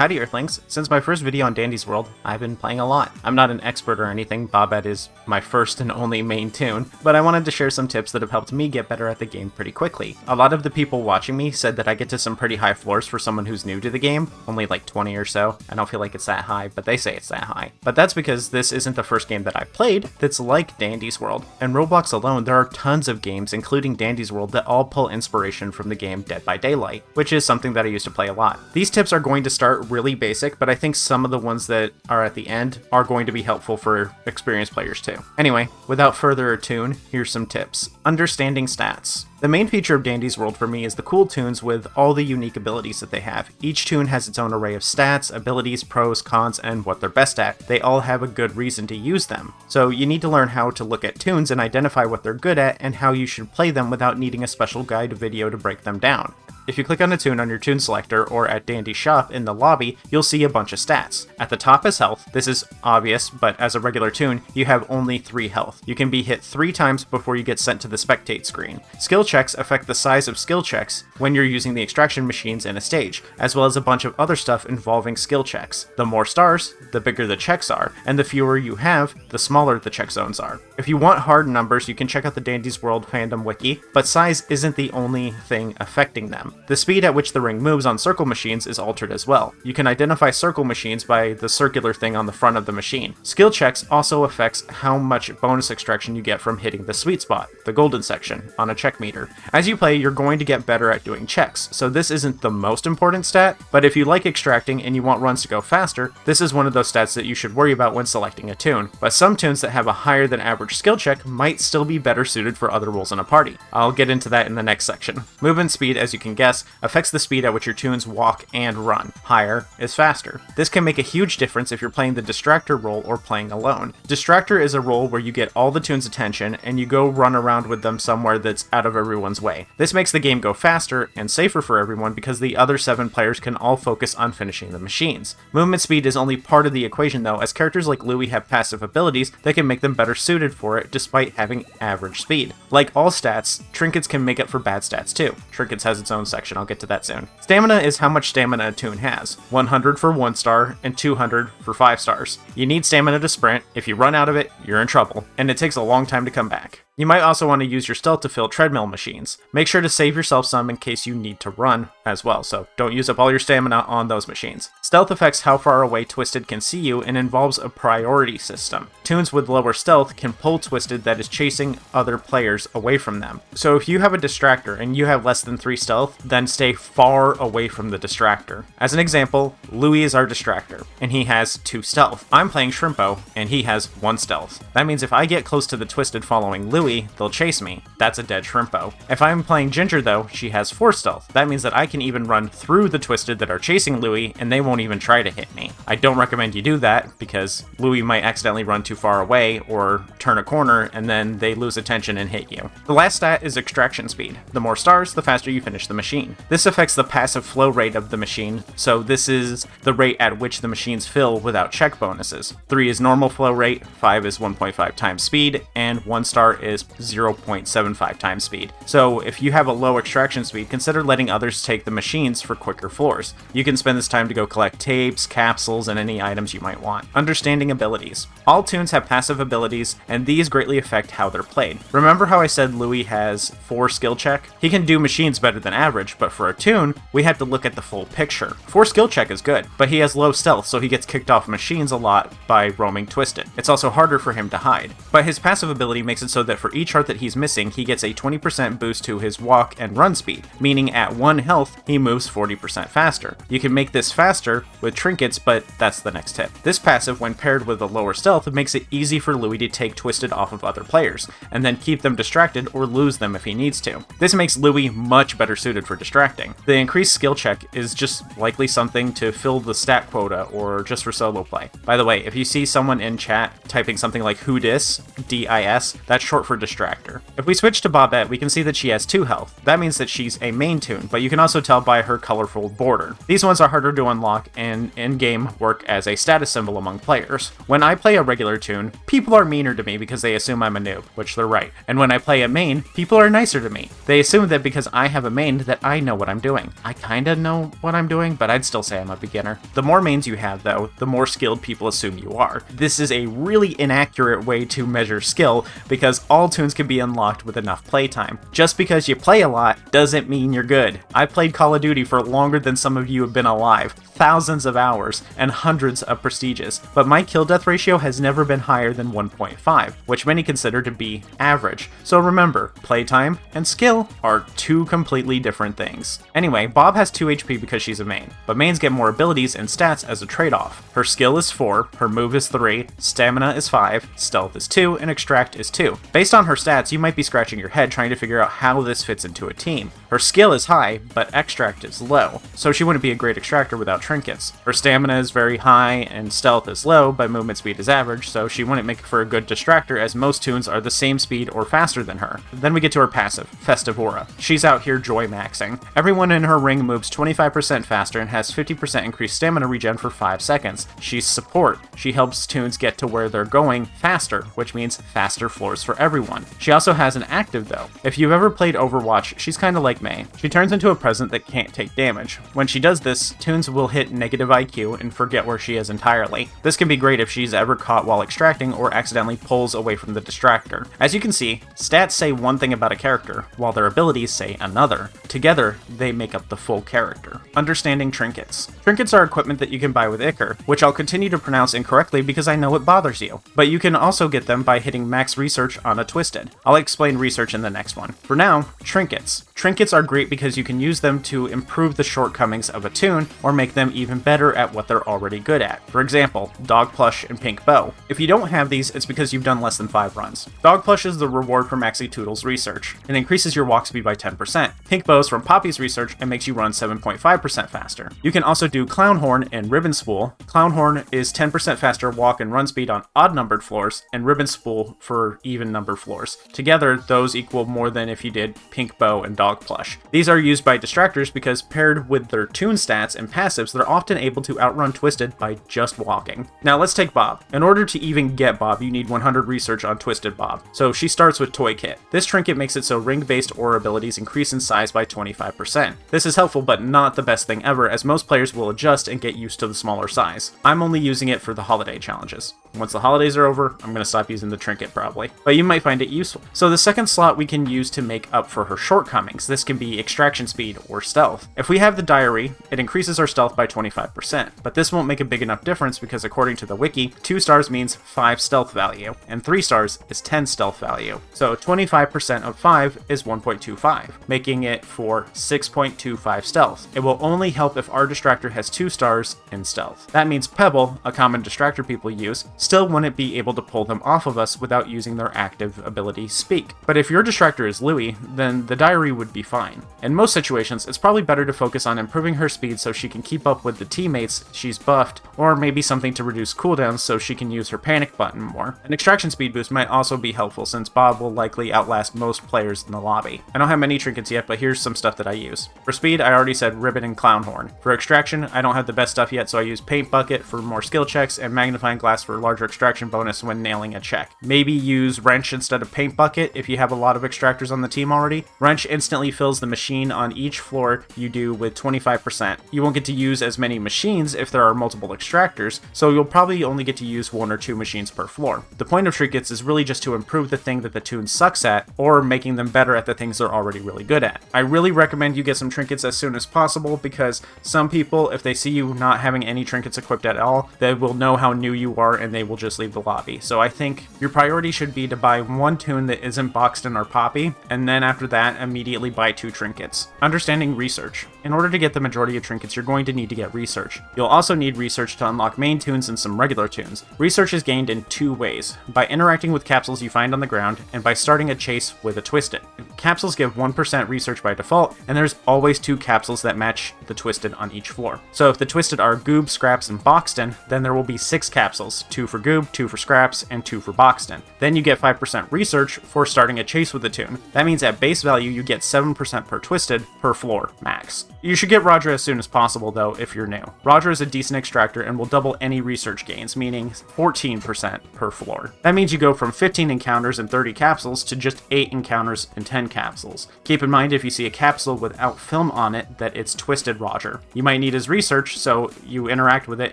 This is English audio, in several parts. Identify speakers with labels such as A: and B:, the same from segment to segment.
A: Howdy Earthlings, since my first video on Dandy's World, I've been playing a lot. I'm not an expert or anything, Bobette is my first and only main toon, but I wanted to share some tips that have helped me get better at the game pretty quickly. A lot of the people watching me said that I get to some pretty high floors for someone who's new to the game, only like 20 or so. I don't feel like it's that high, but they say it's that high. But that's because this isn't the first game that I've played that's like Dandy's World. In Roblox alone, there are tons of games, including Dandy's World, that all pull inspiration from the game Dead by Daylight, which is something that I used to play a lot. These tips are going to start really basic, but I think some of the ones that are at the end are going to be helpful for experienced players too. Anyway, without further ado, here's some tips. Understanding stats. The main feature of Dandy's World for me is the cool toons with all the unique abilities that they have. Each toon has its own array of stats, abilities, pros, cons, and what they're best at. They all have a good reason to use them. So you need to learn how to look at toons and identify what they're good at and how you should play them without needing a special guide video to break them down. If you click on a toon on your toon selector or at Dandy's shop in the lobby, you'll see a bunch of stats. At the top is health. This is obvious, but as a regular toon, you have only 3 health. You can be hit 3 times before you get sent to the spectate screen. Skill checks affect the size of skill checks when you're using the extraction machines in a stage, as well as a bunch of other stuff involving skill checks. The more stars, the bigger the checks are, and the fewer you have, the smaller the check zones are. If you want hard numbers, you can check out the Dandy's World fandom wiki, but size isn't the only thing affecting them. The speed at which the ring moves on circle machines is altered as well. You can identify circle machines by the circular thing on the front of the machine. Skill checks also affects how much bonus extraction you get from hitting the sweet spot, the golden section, on a check meter. As you play, you're going to get better at doing checks, so this isn't the most important stat, but if you like extracting and you want runs to go faster, this is one of those stats that you should worry about when selecting a toon. But some toons that have a higher than average skill check might still be better suited for other roles in a party. I'll get into that in the next section. Movement speed, as you can guess, affects the speed at which your toons walk and run. Higher is faster. This can make a huge difference if you're playing the distractor role or playing alone. Distractor is a role where you get all the toons' attention and you go run around with them somewhere that's out of everyone's way. This makes the game go faster and safer for everyone because the other 7 players can all focus on finishing the machines. Movement speed is only part of the equation though, as characters like Louie have passive abilities that can make them better suited for it despite having average speed. Like all stats, trinkets can make up for bad stats too. Trinkets has its own section, I'll get to that soon. Stamina is how much stamina a toon has. 100 for 1 star and 200 for 5 stars. You need stamina to sprint. If you run out of it, you're in trouble, and it takes a long time to come back. You might also want to use your stealth to fill treadmill machines. Make sure to save yourself some in case you need to run as well, so don't use up all your stamina on those machines. Stealth affects how far away Twisted can see you and involves a priority system. Toons with lower stealth can pull Twisted that is chasing other players away from them. So if you have a distractor and you have less than 3 stealth, then stay far away from the distractor. As an example, Louie is our distractor, and he has 2 stealth. I'm playing Shrimpo, and he has 1 stealth. That means if I get close to the Twisted following Louie, they'll chase me. That's a dead Shrimpo. If I'm playing Ginger though, she has 4 stealth. That means that I can even run through the Twisted that are chasing Louie and they won't even try to hit me. I don't recommend you do that because Louie might accidentally run too far away or turn a corner and then they lose attention and hit you. The last stat is extraction speed. The more stars, the faster you finish the machine. This affects the passive flow rate of the machine, so this is the rate at which the machines fill without check bonuses. 3 is normal flow rate, 5 is 1.5 times speed, and 1 star is 0.75 times speed. So if you have a low extraction speed, consider letting others take the machines for quicker floors. You can spend this time to go collect tapes, capsules, and any items you might want. Understanding abilities. All toons have passive abilities, and these greatly affect how they're played. Remember how I said Louie has 4 skill check? He can do machines better than average, but for a toon, we have to look at the full picture. 4 skill check is good, but he has low stealth, so he gets kicked off machines a lot by roaming Twisted. It's also harder for him to hide. But his passive ability makes it so that for each heart that he's missing, he gets a 20% boost to his walk and run speed, meaning at 1 health, he moves 40% faster. You can make this faster with trinkets, but that's the next tip. This passive, when paired with a lower stealth, makes it easy for Louie to take Twisted off of other players, and then keep them distracted or lose them if he needs to. This makes Louie much better suited for distracting. The increased skill check is just likely something to fill the stat quota or just for solo play. By the way, if you see someone in chat typing something like who dis, D-I-S, that's short for for distractor. If we switch to Bobette, we can see that she has 2 health. That means that she's a main toon, but you can also tell by her colorful border. These ones are harder to unlock and in-game work as a status symbol among players. When I play a regular toon, people are meaner to me because they assume I'm a noob, which they're right. And when I play a main, people are nicer to me. They assume that because I have a main that I know what I'm doing. I kinda know what I'm doing, but I'd still say I'm a beginner. The more mains you have though, the more skilled people assume you are. This is a really inaccurate way to measure skill because all toons can be unlocked with enough playtime. Just because you play a lot doesn't mean you're good. I played Call of Duty for longer than some of you have been alive, thousands of hours, and hundreds of prestiges, but my kill-death ratio has never been higher than 1.5, which many consider to be average. So remember, playtime and skill are 2 completely different things. Anyway, Bob has 2 HP because she's a main, but mains get more abilities and stats as a trade-off. Her skill is 4, her move is 3, stamina is 5, stealth is 2, and extract is 2. Based on her stats, you might be scratching your head trying to figure out how this fits into a team. Her skill is high, but extract is low, so she wouldn't be a great extractor without trinkets. Her stamina is very high, and stealth is low, but movement speed is average, so she wouldn't make for a good distractor as most toons are the same speed or faster than her. Then we get to her passive, Festive Aura. She's out here joy maxing. Everyone in her ring moves 25% faster and has 50% increased stamina regen for 5 seconds. She's support. She helps toons get to where they're going faster, which means faster floors for everyone. She also has an active though. If you've ever played Overwatch, she's kinda like Mei. She turns into a present that can't take damage. When she does this, toons will hit negative IQ and forget where she is entirely. This can be great if she's ever caught while extracting or accidentally pulls away from the distractor. As you can see, stats say one thing about a character, while their abilities say another. Together, they make up the full character. Understanding trinkets. Trinkets are equipment that you can buy with Ichor, which I'll continue to pronounce incorrectly because I know it bothers you. But you can also get them by hitting max research on a Twisted. I'll explain research in the next one. For now, trinkets. Trinkets are great because you can use them to improve the shortcomings of a toon or make them even better at what they're already good at. For example, Dog Plush and Pink Bow. If you don't have these, it's because you've done less than 5 runs. Dog Plush is the reward for Maxi Toodle's research. It increases your walk speed by 10%. Pink Bow is from Poppy's research and makes you run 7.5% faster. You can also do Clown Horn and Ribbon Spool. Clown Horn is 10% faster walk and run speed on odd-numbered floors, and Ribbon Spool for even-numbered floors. Together, those equal more than if you did Pink Bow and Dog Plush. These are used by distractors because paired with their toon stats and passives, they're often able to outrun Twisted by just walking. Now let's take Bob. In order to even get Bob, you need 100 research on Twisted Bob. So she starts with Toy Kit. This trinket makes it so ring-based aura abilities increase in size by 25%. This is helpful but not the best thing ever, as most players will adjust and get used to the smaller size. I'm only using it for the holiday challenges. Once the holidays are over, I'm going to stop using the trinket probably, but you might find it useful. So the second slot we can use to make up for her shortcomings. This can be extraction speed or stealth. If we have the diary, it increases our stealth by 25%, but this won't make a big enough difference because according to the wiki, 2 stars means 5 stealth value, and 3 stars is 10 stealth value. So 25% of 5 is 1.25, making it for 6.25 stealth. It will only help if our distractor has 2 stars in stealth. That means Pebble, a common distractor people use, still wouldn't be able to pull them off of us without using their active ability Speak. But if your distractor is Louie, then the diary would be fine. In most situations, it's probably better to focus on improving her speed so she can keep up with the teammates she's buffed, or maybe something to reduce cooldowns so she can use her panic button more. An extraction speed boost might also be helpful since Bob will likely outlast most players in the lobby. I don't have many trinkets yet, but here's some stuff that I use. For speed, I already said Ribbon and Clown Horn. For extraction, I don't have the best stuff yet, so I use Paint Bucket for more skill checks and Magnifying Glass for larger extraction bonus when nailing a check. Maybe use Wrench instead of Paint Bucket if you have a lot of extractors on the team already. Wrench instantly fills the machine on each floor you do with 25%. You won't get to use as many machines if there are multiple extractors, so you'll probably only get to use 1 or 2 machines per floor. The point of trinkets is really just to improve the thing that the toon sucks at, or making them better at the things they're already really good at. I really recommend you get some trinkets as soon as possible because some people, if they see you not having any trinkets equipped at all, they will know how new you are and they will just leave the lobby. So I think your priority should be to buy 1 toon that isn't boxed in or poppy, and then after that, immediately buy 2 trinkets. Understanding research. In order to get the majority of trinkets, you're going to need to get research. You'll also need research to unlock main toons and some regular toons. Research is gained in 2 ways, by interacting with capsules you find on the ground, and by starting a chase with a Twisted. Capsules give 1% research by default, and there's always 2 capsules that match the Twisted on each floor. So if the Twisted are Goob, Scraps, and Boxton, then there will be 6 capsules, 2 for Goob, 2 for Scraps, and 2 for Boxton. Then you get 5% 10% research for starting a chase with the toon. That means at base value you get 7% per twisted per floor, max. You should get Roger as soon as possible though if you're new. Roger is a decent extractor and will double any research gains, meaning 14% per floor. That means you go from 15 encounters and 30 capsules to just 8 encounters and 10 capsules. Keep in mind if you see a capsule without film on it that it's twisted Roger. You might need his research, so you interact with it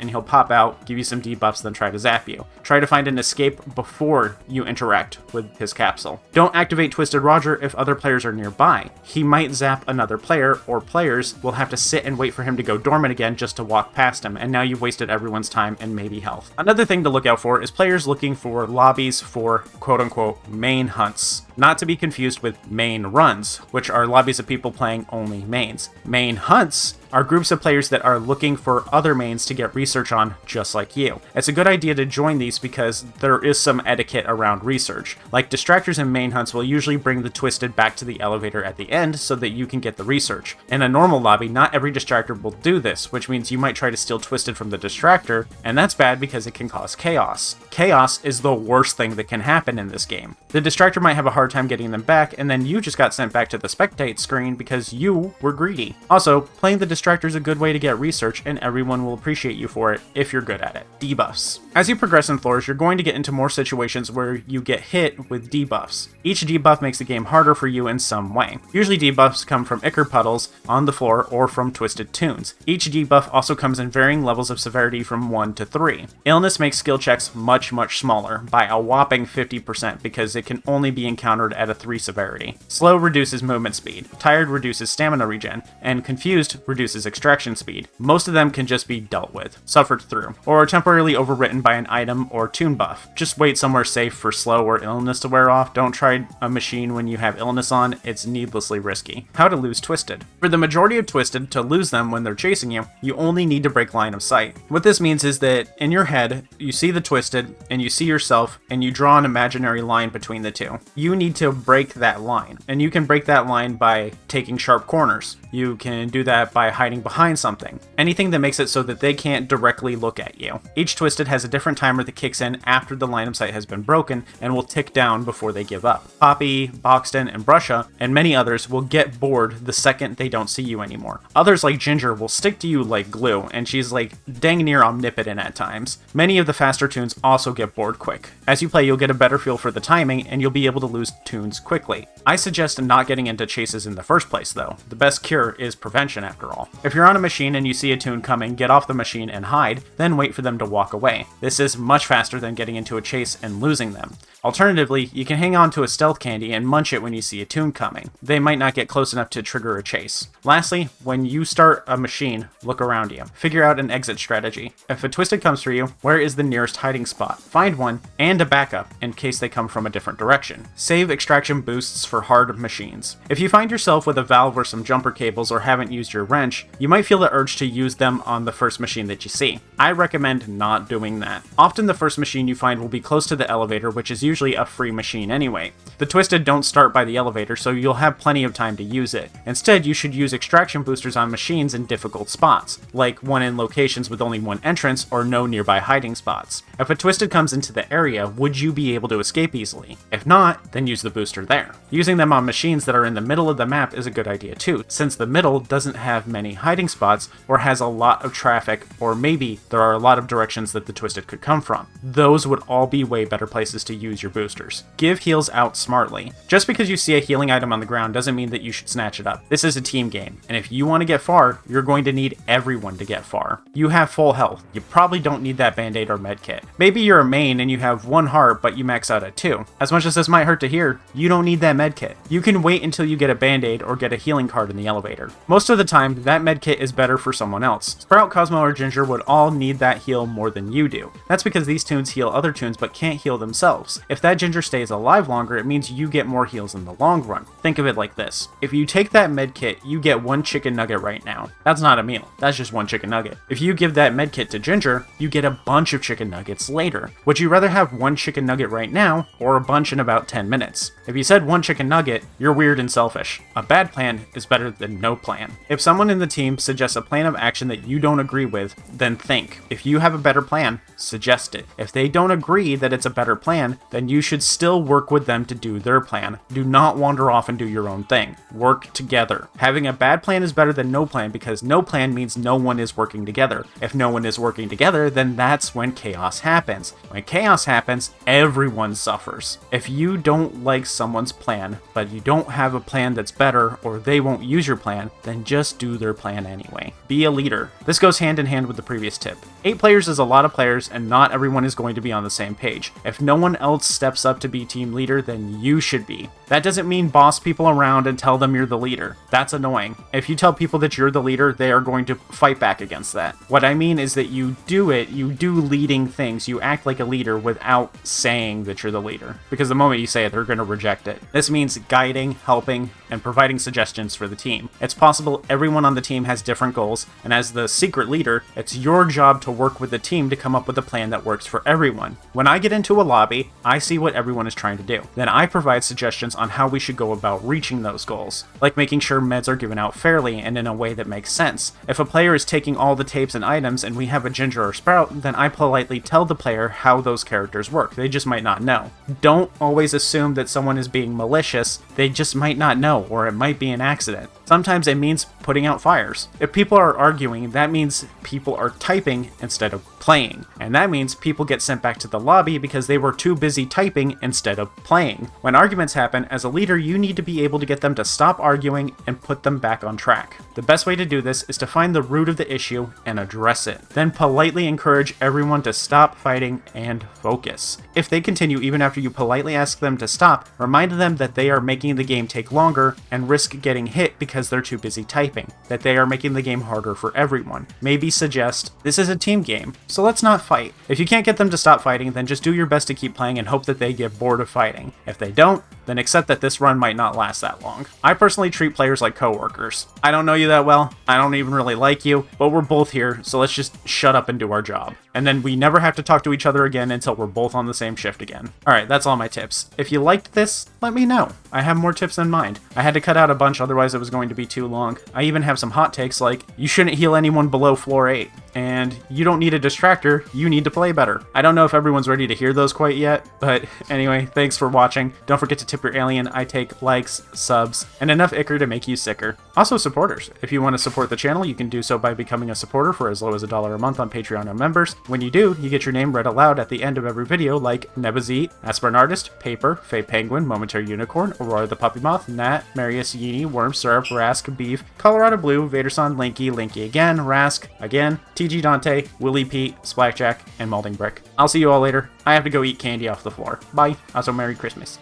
A: and he'll pop out, give you some debuffs, then try to zap you. Try to find an escape before you interact with his capsule. Don't activate Twisted Roger if other players are nearby. He might zap another player, or players will have to sit and wait for him to go dormant again just to walk past him, and now you've wasted everyone's time and maybe health. Another thing to look out for is players looking for lobbies for quote-unquote main hunts. Not to be confused with main runs, which are lobbies of people playing only mains. Main hunts are groups of players that are looking for other mains to get research on just like you. It's a good idea to join these because there is some etiquette around research. Like distractors and main hunts will usually bring the twisted back to the elevator at the end so that you can get the research. In a normal lobby, not every distractor will do this, which means you might try to steal twisted from the distractor, and that's bad because it can cause chaos. Chaos is the worst thing that can happen in this game. The distractor might have a hard time getting them back, and then you just got sent back to the spectate screen because you were greedy. Also, playing the distractor is a good way to get research, and everyone will appreciate you for it if you're good at it. Debuffs. As you progress in floors, you're going to get into more situations where you get hit with debuffs. Each debuff makes the game harder for you in some way. Usually debuffs come from ichor puddles on the floor or from twisted toons. Each debuff also comes in varying levels of severity from 1 to 3. Illness makes skill checks much smaller, by a whopping 50% because it can only be encountered at a 3 severity. Slow reduces movement speed, tired reduces stamina regen, and confused reduces extraction speed. Most of them can just be dealt with, suffered through, or are temporarily overwritten by an item or toon buff. Just wait somewhere safe for slow or illness to wear off. Don't try a machine when you have illness on, it's needlessly risky. How to lose twisted. For the majority of twisted, to lose them when they're chasing you, you only need to break line of sight. What this means is that in your head, you see the twisted, and you see yourself, and you draw an imaginary line between the two. You need to break that line, and you can break that line by taking sharp corners. You can do that by hiding behind something. Anything that makes it so that they can't directly look at you. Each twisted has a different timer that kicks in after the line of sight has been broken and will tick down before they give up. Poppy, Boxton, and Brusha, and many others will get bored the second they don't see you anymore. Others like Ginger will stick to you like glue, and she's like dang near omnipotent at times. Many of the faster toons also get bored quick. As you play, you'll get a better feel for the timing, and you'll be able to lose toons quickly. I suggest not getting into chases in the first place though. The best cure is prevention after all. If you're on a machine and you see a toon coming, get off the machine and hide, then wait for them to walk away. This is much faster than getting into a chase and losing them. Alternatively, you can hang on to a stealth candy and munch it when you see a toon coming. They might not get close enough to trigger a chase. Lastly, when you start a machine, look around you. Figure out an exit strategy. If a twisted comes for you, where is the nearest hiding spot? Find one, and a backup in case they come from a different direction. Save extraction boosts for hard machines. If you find yourself with a valve or some jumper cables or haven't used your wrench, you might feel the urge to use them on the first machine that you see. I recommend not doing that. Often the first machine you find will be close to the elevator, which is usually a free machine anyway. The twisted don't start by the elevator, so you'll have plenty of time to use it. Instead, you should use extraction boosters on machines in difficult spots, like one in locations with only one entrance or no nearby hiding spots. If a twisted comes into the area, would you be able to escape easily? If not, then use the booster there. Using them on machines that are in the middle of the map is a good idea too, since the middle doesn't have many hiding spots or has a lot of traffic, or maybe there are a lot of directions that the twisted could come from. Those would all be way better places to use your boosters. Give heals out smartly. Just because you see a healing item on the ground doesn't mean that you should snatch it up. This is a team game, and if you want to get far, you're going to need everyone to get far. You have full health. You probably don't need that band-aid or medkit. Maybe you're a main and you have 1 heart, but you max out at 2. As much as this might hurt to hear, you don't need that medkit. You can wait until you get a band-aid or get a healing card in the elevator. Most of the time, that medkit is better for someone else. Sprout, Cosmo, or Ginger would all need that heal more than you do. That's because these toons heal other toons but can't heal themselves. If that Ginger stays alive longer, it means you get more heals in the long run. Think of it like this. If you take that medkit, you get 1 chicken nugget right now. That's not a meal. That's just 1 chicken nugget. If you give that medkit to Ginger, you get a bunch of chicken nuggets later. Would you rather have 1 chicken nugget right now, or a bunch in about 10 minutes? minutes. If you said one chicken nugget, you're weird and selfish. A bad plan is better than no plan. If someone in the team suggests a plan of action that you don't agree with, then think. If you have a better plan, suggest it. If they don't agree that it's a better plan, then you should still work with them to do their plan. Do not wander off and do your own thing. Work together. Having a bad plan is better than no plan because no plan means no one is working together. If no one is working together, then that's when chaos happens. When chaos happens, everyone suffers. If you don't like someone's plan, but you don't have a plan that's better or they won't use your plan, then just do their plan anyway. Be a leader. This goes hand in hand with the previous tip. 8 players is a lot of players and not everyone is going to be on the same page. If no one else steps up to be team leader, then you should be. That doesn't mean boss people around and tell them you're the leader. That's annoying. If you tell people that you're the leader, they are going to fight back against that. What I mean is that you do leading things. You act like a leader without saying that you're the leader. Because the moment you say it, they're going to reject it. This means guiding, helping, and providing suggestions for the team. It's possible everyone on the team has different goals, and as the secret leader, it's your job to work with the team to come up with a plan that works for everyone. When I get into a lobby, I see what everyone is trying to do. Then I provide suggestions on how we should go about reaching those goals, like making sure meds are given out fairly and in a way that makes sense. If a player is taking all the tapes and items and we have a Ginger or Sprout, then I politely tell the player how those characters work. They just might not know. Don't always assume that someone is being malicious. They just might not know, or it might be an accident. Sometimes it means putting out fires. If people are arguing, that means people are typing instead of playing. And that means people get sent back to the lobby because they were too busy typing instead of playing. When arguments happen, as a leader, you need to be able to get them to stop arguing and put them back on track. The best way to do this is to find the root of the issue and address it. Then politely encourage everyone to stop fighting and focus. If they continue even after you politely ask them to stop, remind them that they are making the game take longer and risk getting hit because they're too busy typing, that they are making the game harder for everyone. Maybe suggest, this is a team game, so let's not fight. If you can't get them to stop fighting, then just do your best to keep playing and hope that they get bored of fighting. If they don't, then accept that this run might not last that long. I personally treat players like coworkers. I don't know you that well, I don't even really like you, but we're both here, so let's just shut up and do our job. And then we never have to talk to each other again until we're both on the same shift again. Alright, that's all my tips. If you liked this, let me know. I have more tips in mind. I had to cut out a bunch, otherwise it was going to be too long. I even have some hot takes like, you shouldn't heal anyone below floor 8. And you don't need a distractor, you need to play better. I don't know if everyone's ready to hear those quite yet, but anyway, thanks for watching. Don't forget to tip your alien. I take likes, subs, and enough ichor to make you sicker. Also supporters. If you want to support the channel, you can do so by becoming a supporter for as low as $1 a month on Patreon and members. When you do, you get your name read aloud at the end of every video like Nebazit, Aspirin Artist, Paper, Faye Penguin, Momentary Unicorn, Aurora the Puppy Moth, Nat, Marius Yini, Worm Syrup, Rask, Beef, Colorado Blue, Vaderson, Linky again, Rask, again, TG Dante, Willie Pete, Splackjack, and Molding Brick. I'll see you all later. I have to go eat candy off the floor. Bye. Also, Merry Christmas.